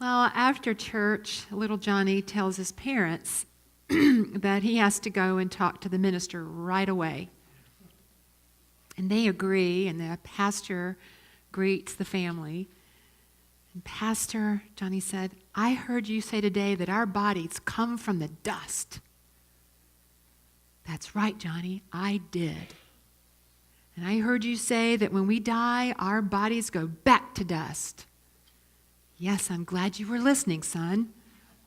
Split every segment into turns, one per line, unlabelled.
Well, after church, little Johnny tells his parents that he has to go and talk to the minister right away. And they agree, and the pastor greets the family. And Pastor, Johnny said, I heard you say today that our bodies come from the dust. That's right, Johnny, I did. And I heard you say that when we die, our bodies go back to dust. Yes, I'm glad you were listening, son.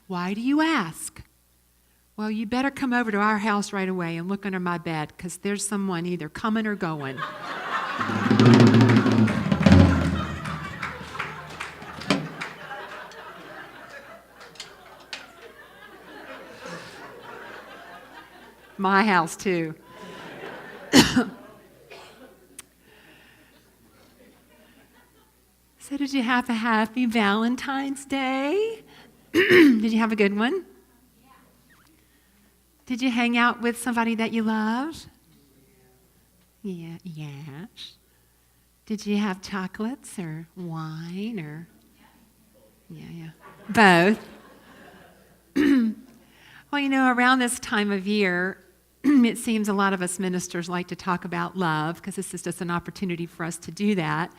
Why do you ask? Well, you better come over to our house right away and look under my bed, because there's someone either coming or going. My house, too. So did you have a happy Valentine's Day? Did you have a good one? Did you hang out with somebody that you love? Yeah, yes. Did you have chocolates or wine or? Yeah. Both. Well, around this time of year, it seems a lot of us ministers like to talk about love, because this is just an opportunity for us to do that.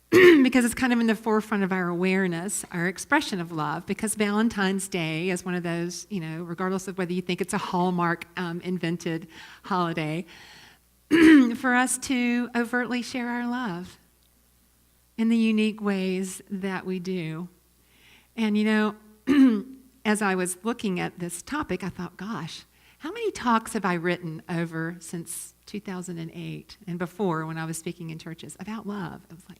Because it's kind of in the forefront of our awareness, our expression of love, because Valentine's Day is one of those, regardless of whether you think it's a Hallmark invented holiday, for us to overtly share our love in the unique ways that we do. And, as I was looking at this topic, I thought, gosh, how many talks have I written over since 2008 and before, when I was speaking in churches, about love? I was like,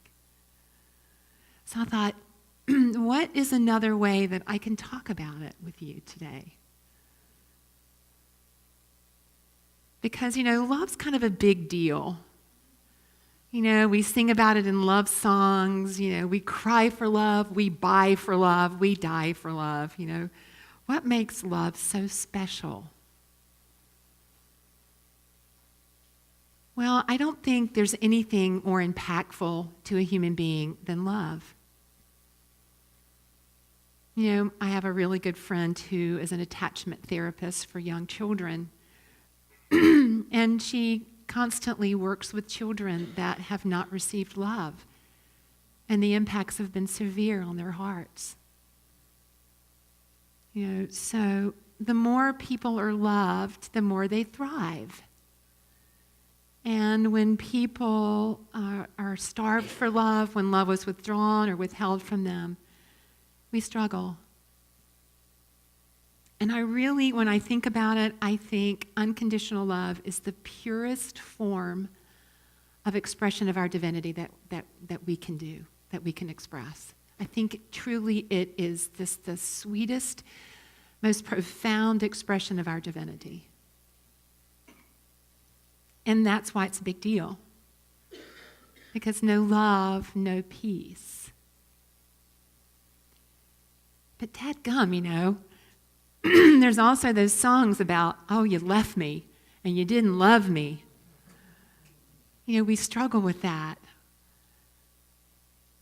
so I thought, what is another way that I can talk about it with you today? Because, love's kind of a big deal. We sing about it in love songs. We cry for love, we buy for love, we die for love. What makes love so special? Well, I don't think there's anything more impactful to a human being than love. I have a really good friend who is an attachment therapist for young children. And she constantly works with children that have not received love. And the impacts have been severe on their hearts. So the more people are loved, the more they thrive. And when people are starved for love, when love was withdrawn or withheld from them, we struggle. And when I think about it, I think unconditional love is the purest form of expression of our divinity that we can do, that we can express. I think truly it is the sweetest, most profound expression of our divinity. And that's why it's a big deal. Because no love, no peace. But dadgum, there's also those songs about, oh, you left me and you didn't love me. We struggle with that.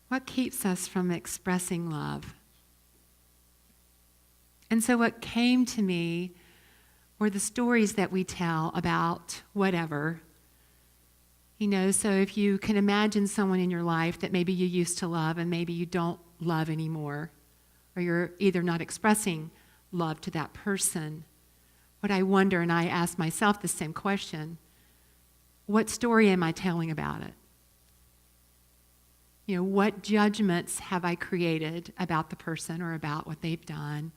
What keeps us from expressing love? And so what came to me were the stories that we tell about whatever. So if you can imagine someone in your life that maybe you used to love and maybe you don't love anymore, or you're either not expressing love to that person, what I wonder, and I ask myself the same question, what story am I telling about it? What judgments have I created about the person or about what they've done?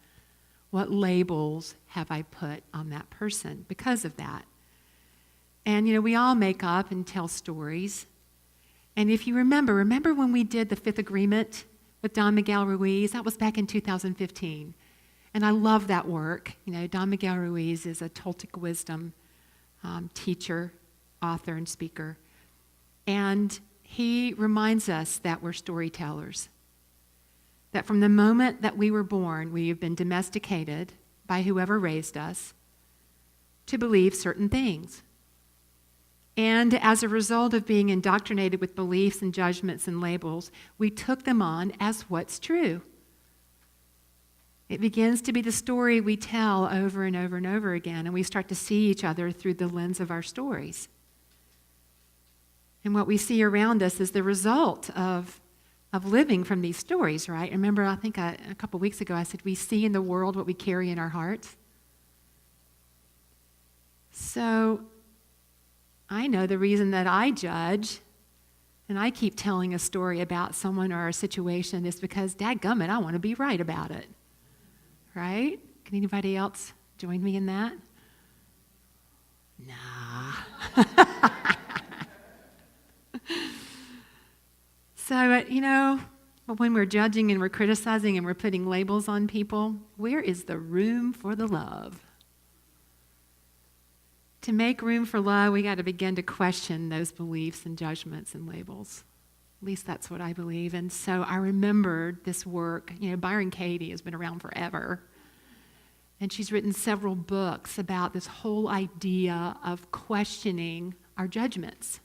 What labels have I put on that person because of that? And, we all make up and tell stories. And if you remember when we did the Fifth Agreement with Don Miguel Ruiz? That was back in 2015. And I love that work. Don Miguel Ruiz is a Toltec wisdom teacher, author, and speaker. And he reminds us that we're storytellers. That from the moment that we were born, we have been domesticated by whoever raised us to believe certain things. And as a result of being indoctrinated with beliefs and judgments and labels, we took them on as what's true. It begins to be the story we tell over and over and over again, and we start to see each other through the lens of our stories. And what we see around us is the result of living from these stories, right? Remember, I think a couple weeks ago I said we see in the world what we carry in our hearts. So I know the reason that I judge and I keep telling a story about someone or a situation is because, dadgummit, I want to be right about it. Right? Can anybody else join me in that? Nah. So, when we're judging and we're criticizing and we're putting labels on people, where is the room for the love? To make room for love, we got to begin to question those beliefs and judgments and labels. At least that's what I believe. And so I remembered this work. Byron Katie has been around forever. And she's written several books about this whole idea of questioning our judgments.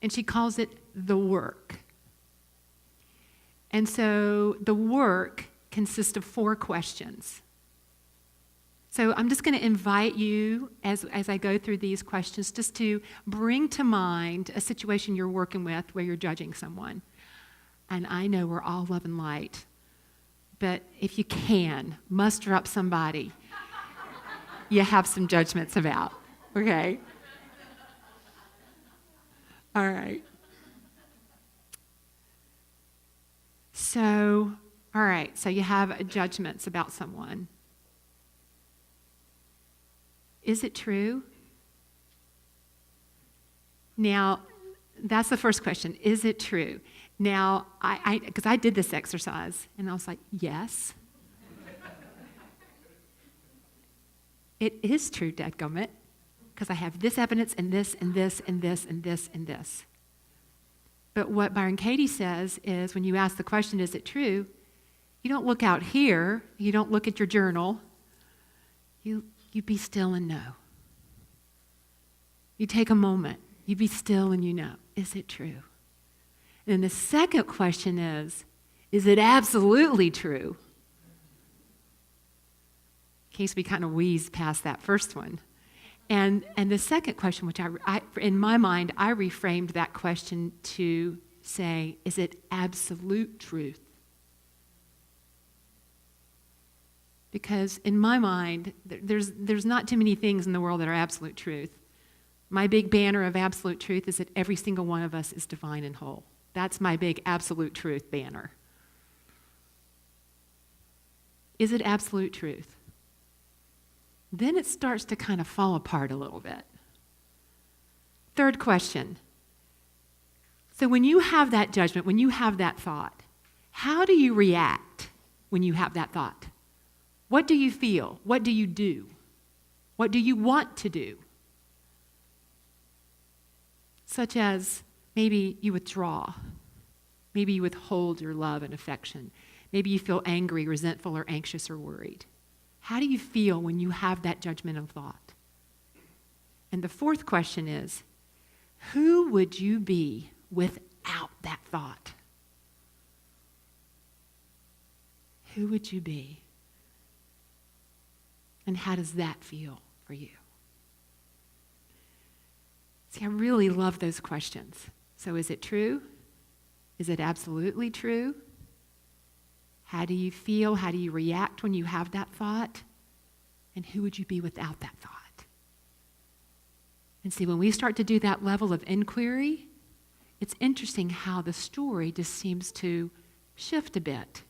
And she calls it the work. And so the work consists of 4 questions. So I'm just going to invite you, as I go through these questions, just to bring to mind a situation you're working with where you're judging someone. And I know we're all love and light, but if you can, muster up somebody you have some judgments about, okay? All right. So you have judgments about someone. Is it true? Now, that's the first question. Is it true? Now, because I did this exercise, and I was like, yes. It is true, dadgummit, because I have this evidence and this and this and this and this and this. But what Byron Katie says is when you ask the question, is it true, you don't look out here, you don't look at your journal, you be still and know. You take a moment, you be still and you know, is it true? And the second question is it absolutely true? In case we kind of wheeze past that first one. And the second question, which I in my mind, I reframed that question to say, is it absolute truth? Because in my mind, there's not too many things in the world that are absolute truth. My big banner of absolute truth is that every single one of us is divine and whole. That's my big absolute truth banner. Is it absolute truth? Then it starts to kind of fall apart a little bit. Third question. So when you have that judgment, when you have that thought, how do you react when you have that thought? What do you feel? What do you do? What do you want to do? Such as maybe you withdraw. Maybe you withhold your love and affection. Maybe you feel angry, resentful, or anxious or worried. How do you feel when you have that judgmental thought? And the fourth question is, who would you be without that thought? Who would you be? And how does that feel for you? See, I really love those questions. So is it true? Is it absolutely true? How do you feel? How do you react when you have that thought? And who would you be without that thought? And see, when we start to do that level of inquiry, it's interesting how the story just seems to shift a bit.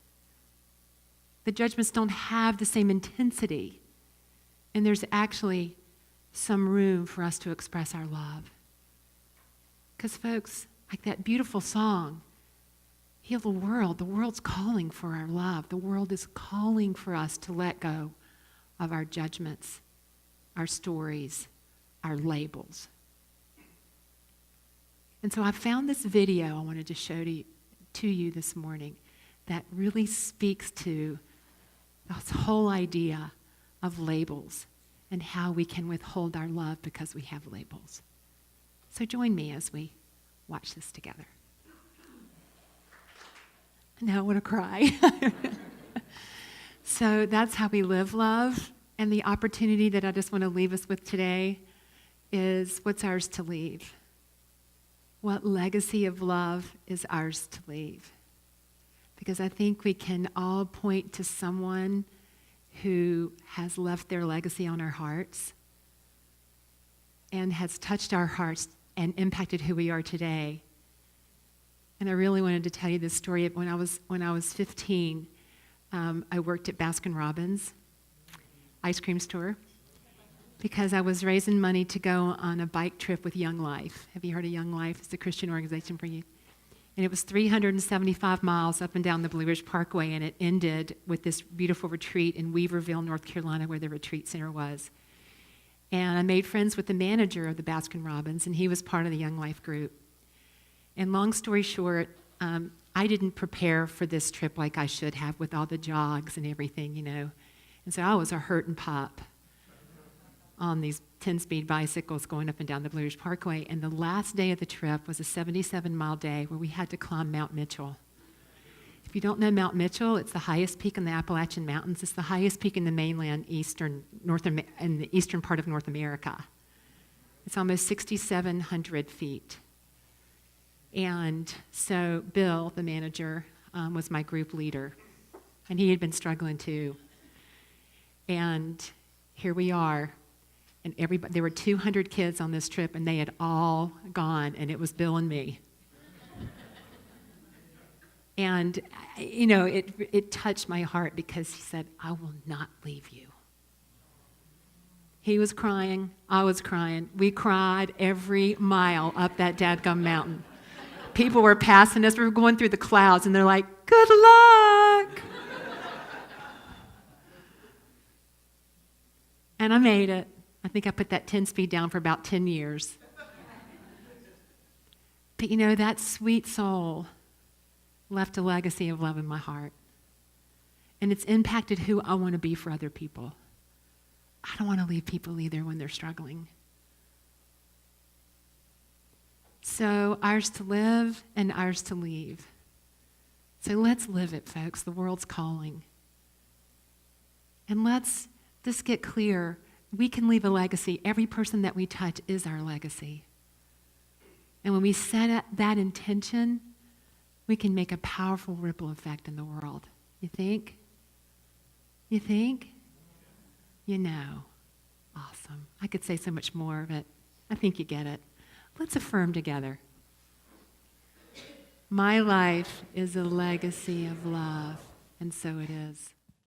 The judgments don't have the same intensity. And there's actually some room for us to express our love. Because, folks, like that beautiful song, Heal the world's calling for our love. The world is calling for us to let go of our judgments, our stories, our labels. And so I found this video I wanted to show to you this morning that really speaks to this whole idea of labels and how we can withhold our love because we have labels. So join me as we watch this together. I know, I want to cry. So that's how we live love. And the opportunity that I just want to leave us with today is what's ours to leave? What legacy of love is ours to leave? Because I think we can all point to someone who has left their legacy on our hearts and has touched our hearts and impacted who we are today. And I really wanted to tell you this story. When I was 15, I worked at Baskin-Robbins ice cream store because I was raising money to go on a bike trip with Young Life. Have you heard of Young Life? It's a Christian organization for you. And it was 375 miles up and down the Blue Ridge Parkway, and it ended with this beautiful retreat in Weaverville, North Carolina, where the retreat center was. And I made friends with the manager of the Baskin-Robbins, and he was part of the Young Life group. And long story short, I didn't prepare for this trip like I should have with all the jogs and everything, you know. And so I was a hurtin' pup on these 10-speed bicycles going up and down the Blue Ridge Parkway. And the last day of the trip was a 77-mile day where we had to climb Mount Mitchell. If you don't know Mount Mitchell, it's the highest peak in the Appalachian Mountains. It's the highest peak in the mainland in the eastern part of North America. It's almost 6,700 feet. And so Bill, the manager, was my group leader. And he had been struggling too. And here we are. And there were 200 kids on this trip, and they had all gone, and it was Bill and me. And, you know, it touched my heart because he said, I will not leave you. He was crying. I was crying. We cried every mile up that dadgum mountain. People were passing us. We were going through the clouds, and they're like, good luck. And I made it. I think I put that 10 speed down for about 10 years. But you know, that sweet soul left a legacy of love in my heart. And it's impacted who I want to be for other people. I don't want to leave people either when they're struggling. So ours to live and ours to leave. So let's live it, folks. The world's calling. And let's just get clear. We can leave a legacy. Every person that we touch is our legacy. And when we set that intention, we can make a powerful ripple effect in the world. You think? You think? You know. Awesome. I could say so much more, but I think you get it. Let's affirm together. My life is a legacy of love, and so it is.